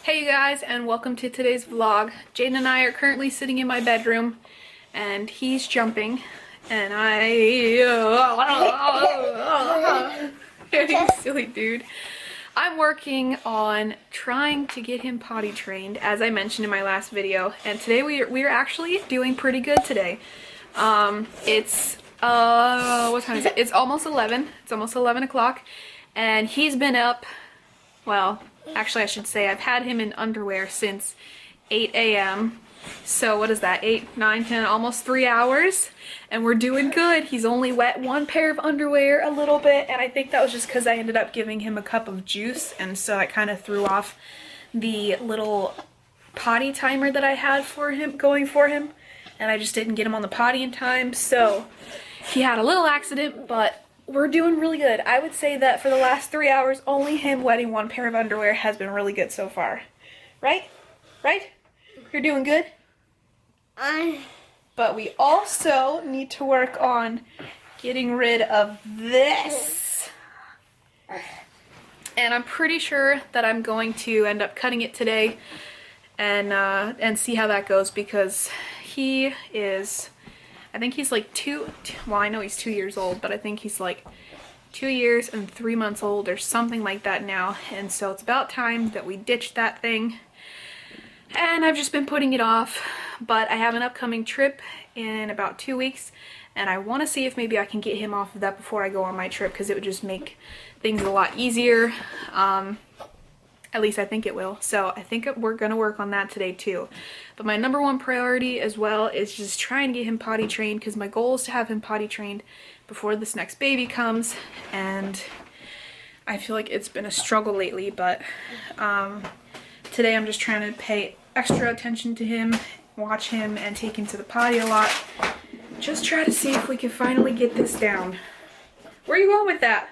Hey you guys, and welcome to today's vlog. Jaden and I are currently sitting in my bedroom and he's jumping and you silly dude. I'm working on trying to get him potty trained, as I mentioned in my last video, and today we are actually doing pretty good today. It's what time is it? It's almost 11. It's almost 11 o'clock and he's been up, well, actually I should say I've had him in underwear since 8 a.m. So what is that? 8, 9, 10, almost 3 hours. And we're doing good. He's only wet one pair of underwear a little bit. And I think that was just because I ended up giving him a cup of juice. And so I kind of threw off the little potty timer that I had for him, going for him. And I just didn't get him on the potty in time. So he had a little accident, but we're doing really good. I would say that for the last 3 hours, only him wetting one pair of underwear has been really good so far. Right? Right? You're doing good? But we also need to work on getting rid of this. And I'm pretty sure that I'm going to end up cutting it today and see how that goes, because he is, I think he's like well, I know he's 2 years old, but I think he's like 2 years and 3 months old or something like that now. And so it's about time that we ditch that thing. And I've just been putting it off, but I have an upcoming trip in about 2 weeks, and I want to see if maybe I can get him off of that before I go on my trip, because it would just make things a lot easier. At least I think it will. So I think we're going to work on that today too. But my number one priority as well is just trying to get him potty trained, because my goal is to have him potty trained before this next baby comes. And I feel like it's been a struggle lately, but today I'm just trying to pay extra attention to him, watch him, and take him to the potty a lot. Just try to see if we can finally get this down. Where are you going with that?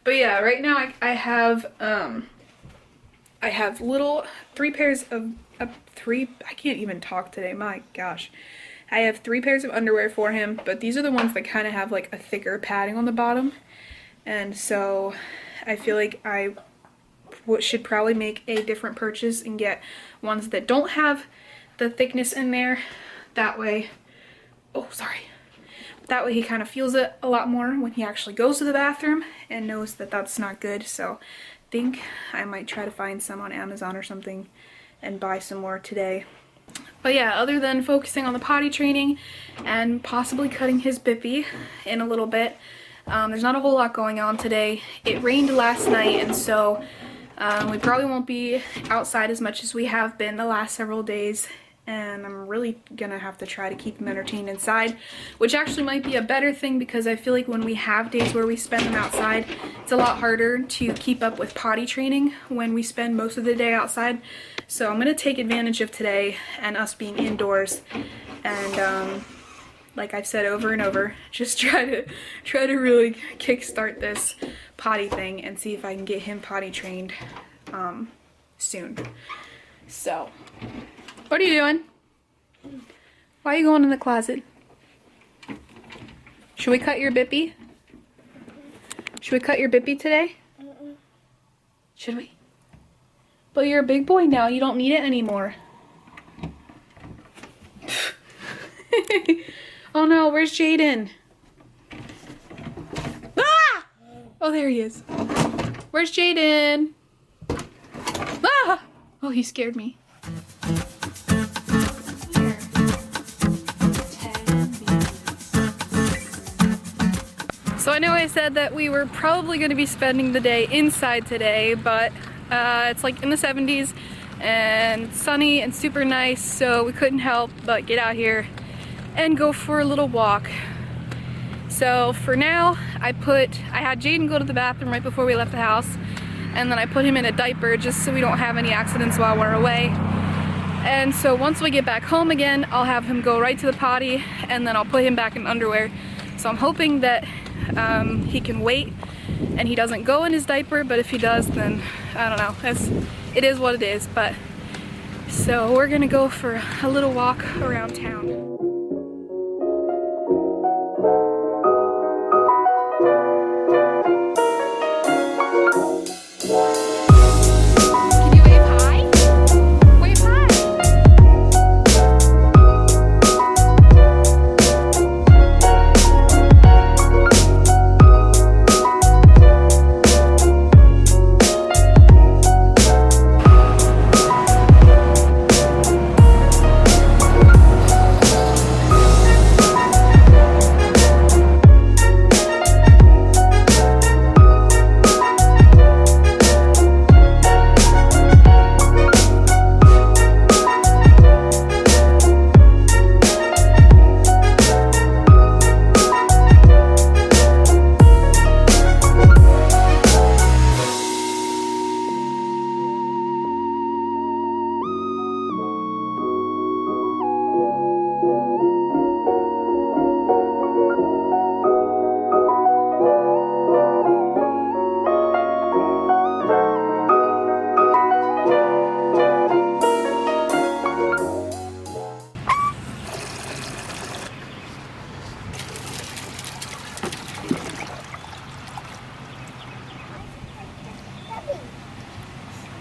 But yeah, right now I have little 3 pairs of I can't even talk today, my gosh. I have 3 pairs of underwear for him, but these are the ones that kind of have like a thicker padding on the bottom. And so I feel like I should probably make a different purchase and get ones that don't have the thickness in there. That way, that way he kind of feels it a lot more when he actually goes to the bathroom and knows that that's not good. So I think I might try to find some on Amazon or something and buy some more today. But yeah, other than focusing on the potty training and possibly cutting his bippy in a little bit, there's not a whole lot going on today. It rained last night, and so we probably won't be outside as much as we have been the last several days, and I'm really gonna have to try to keep him entertained inside, which actually might be a better thing, because I feel like when we have days where we spend them outside, it's a lot harder to keep up with potty training when we spend most of the day outside. So I'm gonna take advantage of today and us being indoors, and like I've said over and over, just try to really kickstart this potty thing and see if I can get him potty trained soon. So, what are you doing? Why are you going in the closet? Should we cut your bippy? Should we cut your bippy today? Should we? But you're a big boy now, you don't need it anymore. Oh no, where's Jaden? Ah! Oh, there he is. Where's Jaden? Ah! Oh, he scared me. So I know I said that we were probably going to be spending the day inside today, but it's like in the 70s and sunny and super nice, so we couldn't help but get out here and go for a little walk. So for now, I had Jaden go to the bathroom right before we left the house, and then I put him in a diaper just so we don't have any accidents while we're away. And so once we get back home again, I'll have him go right to the potty, and then I'll put him back in underwear. So I'm hoping that he can wait and he doesn't go in his diaper, but if he does, then I don't know. It is what it is. But so we're gonna go for a little walk around town.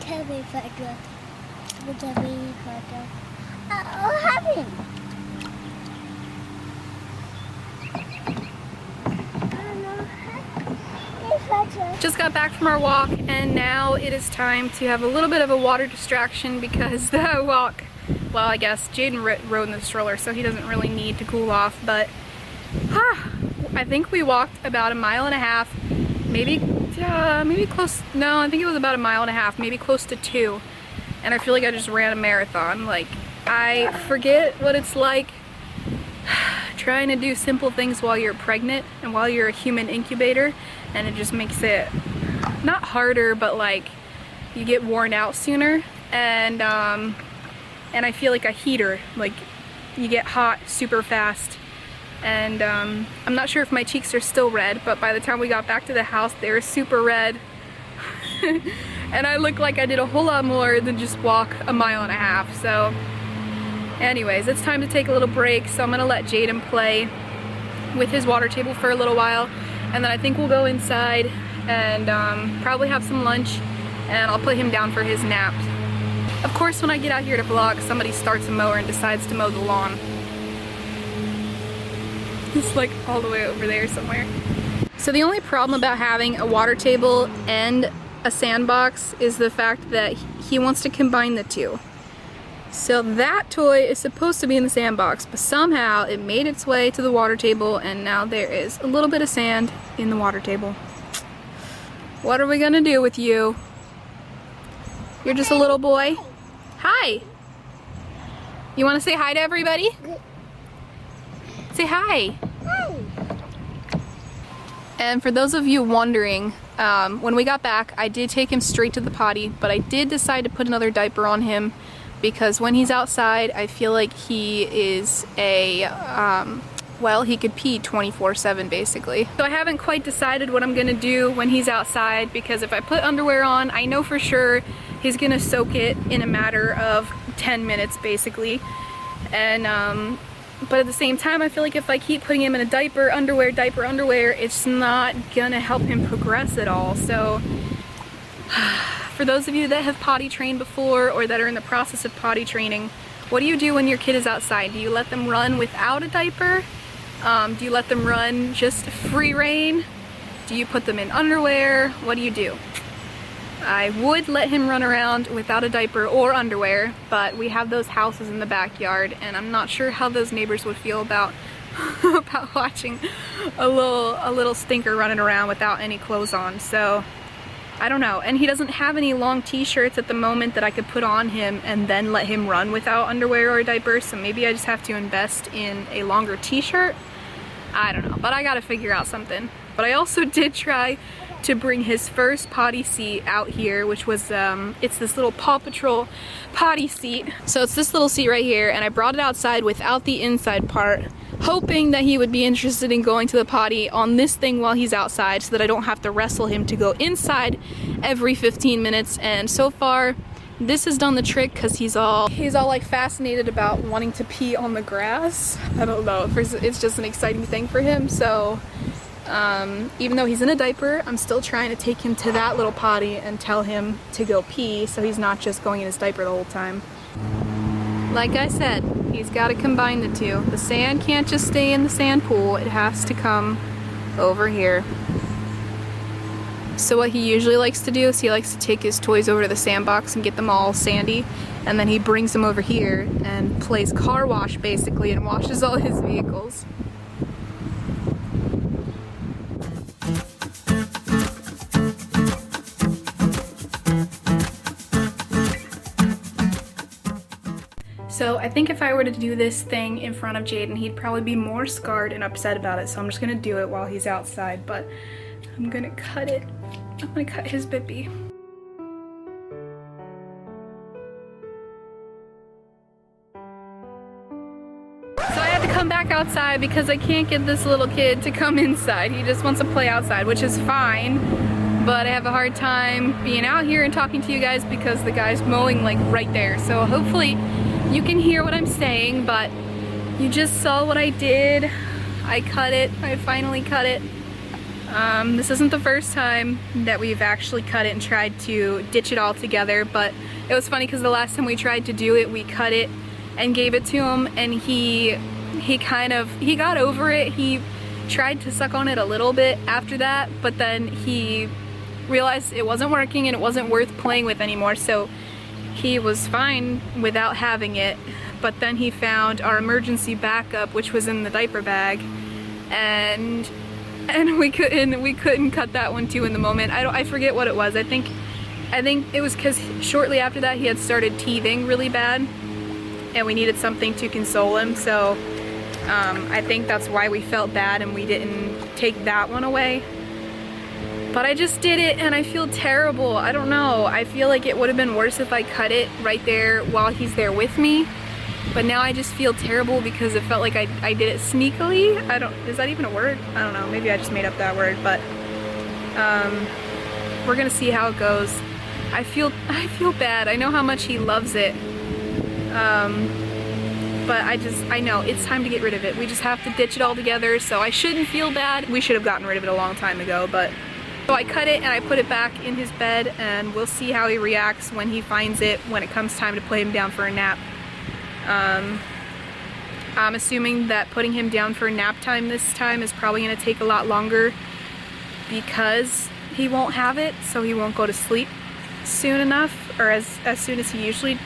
heavy factor. With heavy factor. Oh, heavy. Just got back from our walk, and now it is time to have a little bit of a water distraction because the walk, well, I guess Jaden rode in the stroller, so he doesn't really need to cool off, but I think we walked about 1.5 miles, maybe close, no, I think it was about 1.5 miles, maybe close to 2, and I feel like I just ran a marathon. Like, I forget what it's like trying to do simple things while you're pregnant and while you're a human incubator, and it just makes it not harder, but like you get worn out sooner, and I feel like a heater, like you get hot super fast, and I'm not sure if my cheeks are still red, but by the time we got back to the house they were super red and I look like I did a whole lot more than just walk 1.5 miles. So anyways, it's time to take a little break, so I'm gonna let Jaden play with his water table for a little while, and then I think we'll go inside and probably have some lunch, and I'll put him down for his nap. Of course, when I get out here to vlog, somebody starts a mower and decides to mow the lawn. It's like all the way over there somewhere. So the only problem about having a water table and a sandbox is the fact that he wants to combine the two. So that toy is supposed to be in the sandbox, but somehow it made its way to the water table, and now there is a little bit of sand in the water table. What are we gonna do with you? You're just a little boy? Hi! You wanna say hi to everybody? Say hi! Hi! And for those of you wondering, when we got back, I did take him straight to the potty, but I did decide to put another diaper on him because when he's outside, I feel like he is well, he could pee 24/7 basically. So I haven't quite decided what I'm gonna do when he's outside, because if I put underwear on, I know for sure he's gonna soak it in a matter of 10 minutes basically. And but at the same time, I feel like if I keep putting him in a diaper, underwear, it's not gonna help him progress at all. So for those of you that have potty trained before or that are in the process of potty training, what do you do when your kid is outside? Do you let them run without a diaper? Do you let them run just free rein? Do you put them in underwear? What do you do? I would let him run around without a diaper or underwear, but we have those houses in the backyard, and I'm not sure how those neighbors would feel about about watching a little stinker running around without any clothes on. So I don't know. And he doesn't have any long t-shirts at the moment that I could put on him and then let him run without underwear or a diaper, so maybe I just have to invest in a longer t-shirt. I don't know, but I gotta figure out something. But I also did try to bring his first potty seat out here, which was, it's this little Paw Patrol potty seat. So it's this little seat right here, and I brought it outside without the inside part, hoping that he would be interested in going to the potty on this thing while he's outside so that I don't have to wrestle him to go inside every 15 minutes. And so far, this has done the trick because he's all like fascinated about wanting to pee on the grass. I don't know, it's just an exciting thing for him. So even though he's in a diaper, I'm still trying to take him to that little potty and tell him to go pee so he's not just going in his diaper the whole time. Like I said, he's got to combine the two. The sand can't just stay in the sand pool, it has to come over here. So what he usually likes to do is he likes to take his toys over to the sandbox and get them all sandy, and then he brings them over here and plays car wash basically and washes all his vehicles. So I think if I were to do this thing in front of Jaden, he'd probably be more scarred and upset about it, so I'm just gonna do it while he's outside, but I'm gonna cut it. I'm gonna cut his bippy. So I had to come back outside because I can't get this little kid to come inside. He just wants to play outside, which is fine, but I have a hard time being out here and talking to you guys because the guy's mowing like right there. So hopefully you can hear what I'm saying, but you just saw what I did. I cut it. I finally cut it. This isn't the first time that we've actually cut it and tried to ditch it all together, but it was funny because the last time we tried to do it, we cut it and gave it to him, and he got over it. He tried to suck on it a little bit after that, but then he realized it wasn't working and it wasn't worth playing with anymore, so he was fine without having it. But then he found our emergency backup, which was in the diaper bag, and we couldn't cut that one too in the moment. I forget what it was. I think it was because shortly after that he had started teething really bad, and we needed something to console him. So I think that's why we felt bad and we didn't take that one away. But I just did it and I feel terrible. I don't know. I feel like it would have been worse if I cut it right there while he's there with me. But now I just feel terrible because it felt like I did it sneakily. Is that even a word? I don't know. Maybe I just made up that word, but we're gonna see how it goes. I feel bad. I know how much he loves it. But I know it's time to get rid of it. We just have to ditch it all together, so I shouldn't feel bad. We should have gotten rid of it a long time ago, but so I cut it and I put it back in his bed, and we'll see how he reacts when he finds it when it comes time to put him down for a nap. I'm assuming that putting him down for nap time this time is probably going to take a lot longer because he won't have it, so he won't go to sleep soon enough, or as soon as he usually...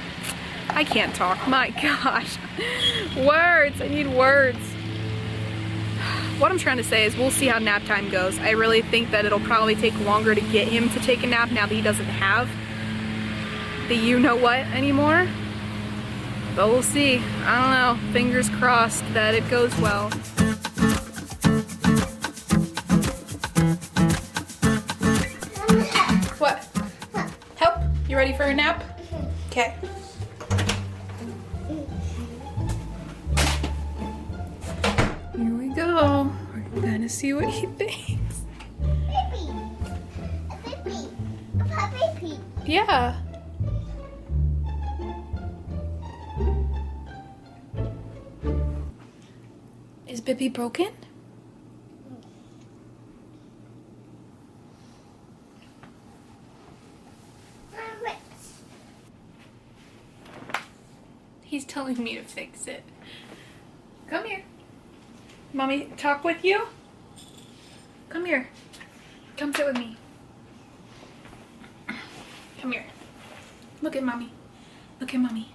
I can't talk, my gosh. Words, I need words. What I'm trying to say is we'll see how nap time goes. I really think that it'll probably take longer to get him to take a nap now that he doesn't have the you-know-what anymore. But we'll see. I don't know. Fingers crossed that it goes well. What? Help? You ready for a nap? Okay. Here we go. We're gonna see what he thinks. Bippy. A bippy. A puppy. Yeah. Is Bippy broken? He's telling me to fix it. Come here. Mommy, talk with you? Come here. Come sit with me. Come here. Look at Mommy. Look at Mommy.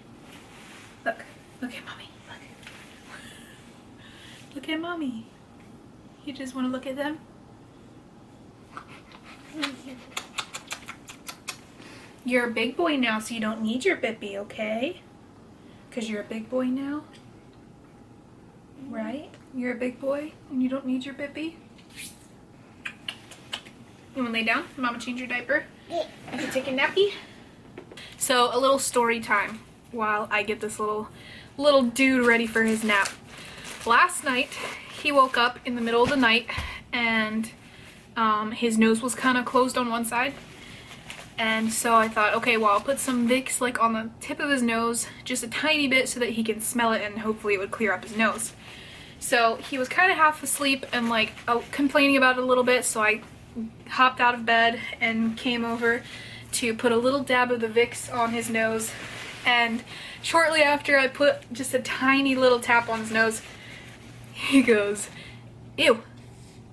Look. Look at Mommy. Look. Look at Mommy. You just want to look at them? You're a big boy now, so you don't need your Bippy, okay? Because you're a big boy now. Right? You're a big boy and you don't need your Bippy. You want to lay down? Mama change your diaper? You can take a nappy? So a little story time while I get this little dude ready for his nap. Last night he woke up in the middle of the night and his nose was kind of closed on one side. And so I thought, okay, well, I'll put some Vicks like on the tip of his nose, just a tiny bit so that he can smell it and hopefully it would clear up his nose. So he was kind of half asleep and like complaining about it a little bit, so I hopped out of bed and came over to put a little dab of the Vicks on his nose. And shortly after I put just a tiny little tap on his nose, he goes, ew,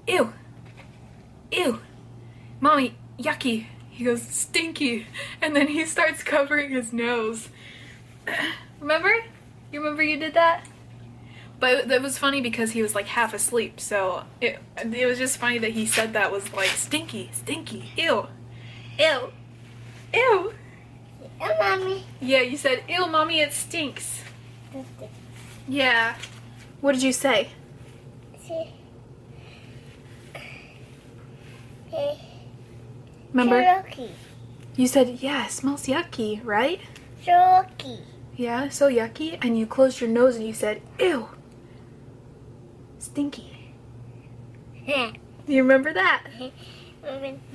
ew, ew, Mommy, yucky. He goes, stinky, and then he starts covering his nose. Remember? You remember you did that? But that was funny because he was like half asleep, so it was just funny that he said that was like, stinky, stinky, ew, ew, ew. Ew, Mommy. Yeah, you said, ew, Mommy, it stinks. Yeah. What did you say? Remember? Yucky. You said, yeah, it smells yucky, right? So yucky. Yeah, so yucky. And you closed your nose and you said, ew, stinky. Do you remember that?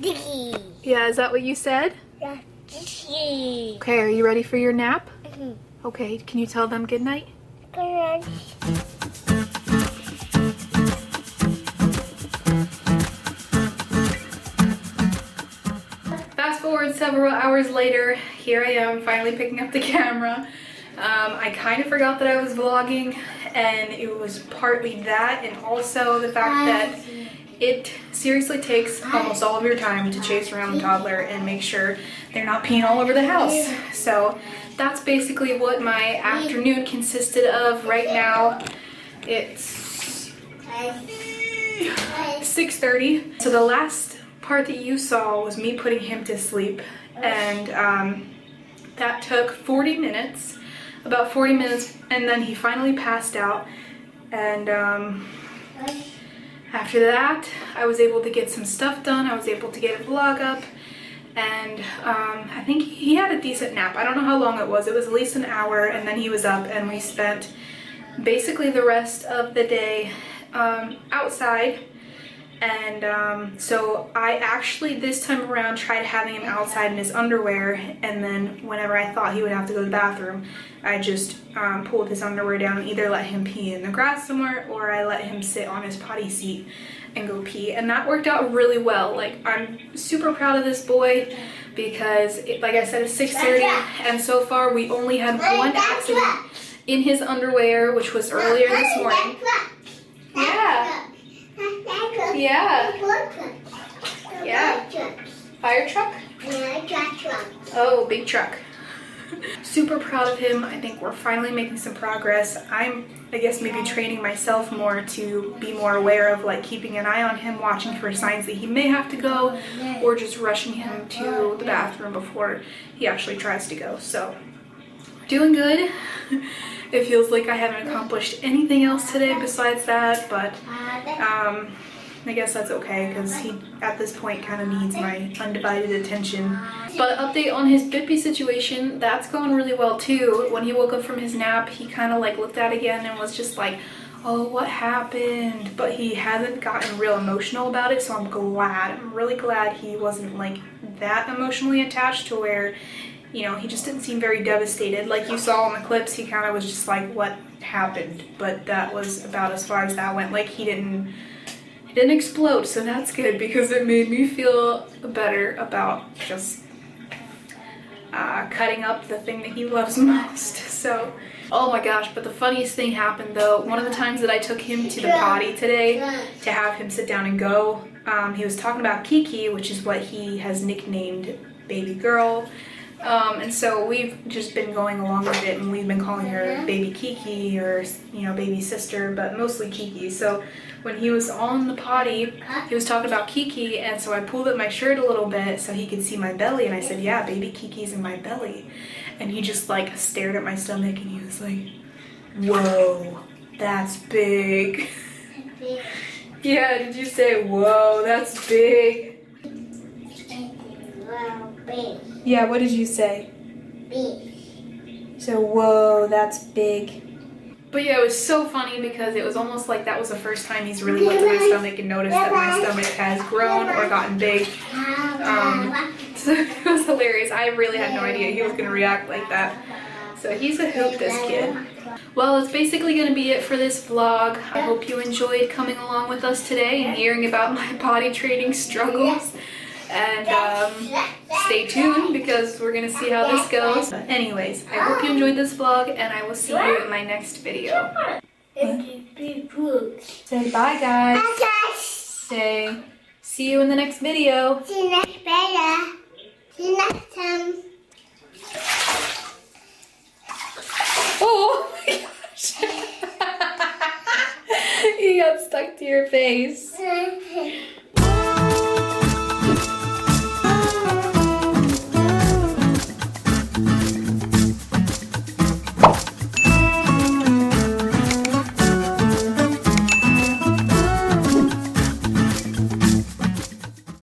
Dicky. Yeah, is that what you said? Yeah, dicky. Okay, are you ready for your nap? Mm-hmm. Okay, can you tell them good night? Good night. several hours later, here I am finally picking up the camera. I kind of forgot that I was vlogging, and it was partly that and also the fact that it seriously takes almost all of your time to chase around the toddler and make sure they're not peeing all over the house. So that's basically what my afternoon consisted of right now. It's 6:30. So the last part that you saw was me putting him to sleep, and that took 40 minutes. About 40 minutes, and then he finally passed out, and after that I was able to get some stuff done. I was able to get a vlog up, and I think he had a decent nap. I don't know how long it was at least an hour, and then he was up, and we spent basically the rest of the day outside. And so I actually this time around tried having him outside in his underwear, and then whenever I thought he would have to go to the bathroom, I just pulled his underwear down and either let him pee in the grass somewhere, or I let him sit on his potty seat and go pee, and that worked out really well. Like, I'm super proud of this boy because like I said, it's 6:30, and so far we only had one accident in his underwear, which was earlier this morning. Yeah. Yeah. Yeah. Fire truck? Oh, big truck. Super proud of him. I think we're finally making some progress. I guess maybe training myself more to be more aware of like keeping an eye on him, watching for signs that he may have to go, or just rushing him to the bathroom before he actually tries to go. So, doing good. It feels like I haven't accomplished anything else today besides that, but I guess that's okay because he, at this point, kind of needs my undivided attention. But update on his bippy situation, that's going really well too. When he woke up from his nap, he kind of like looked at it again and was just like, oh, what happened? But he hasn't gotten real emotional about it, so I'm glad. I'm really glad he wasn't like that emotionally attached to where, you know, he just didn't seem very devastated. Like you saw in the clips, he kind of was just like, what happened? But that was about as far as that went. Like, he didn't explode, so that's good because it made me feel better about just cutting up the thing that he loves most. So, oh my gosh, but the funniest thing happened though. One of the times that I took him to the potty today to have him sit down and go, he was talking about Kiki, which is what he has nicknamed baby girl. And so we've just been going along with it, and we've been calling her baby Kiki, or, you know, baby sister, but mostly Kiki. So when he was on the potty, he was talking about Kiki, and so I pulled up my shirt a little bit so he could see my belly, and I said, yeah, baby Kiki's in my belly. And he just like stared at my stomach, and he was like, whoa, that's big. Yeah, did you say, whoa, that's big? Yeah, what did you say? Big. So, whoa, that's big. But yeah, it was so funny because it was almost like that was the first time he's really looked at my stomach and noticed that my stomach has grown or gotten big. So it was hilarious. I really had no idea he was going to react like that. So he's a hoot, this kid. Well, it's basically going to be it for this vlog. I hope you enjoyed coming along with us today and hearing about my potty training struggles. And stay tuned because we're gonna see how this goes. But anyways, I hope you enjoyed this vlog, and I will see you in my next video. Say bye, guys. Bye, guys. Say see you in the next video. See you next video. See you next time. Oh my gosh. You got stuck to your face.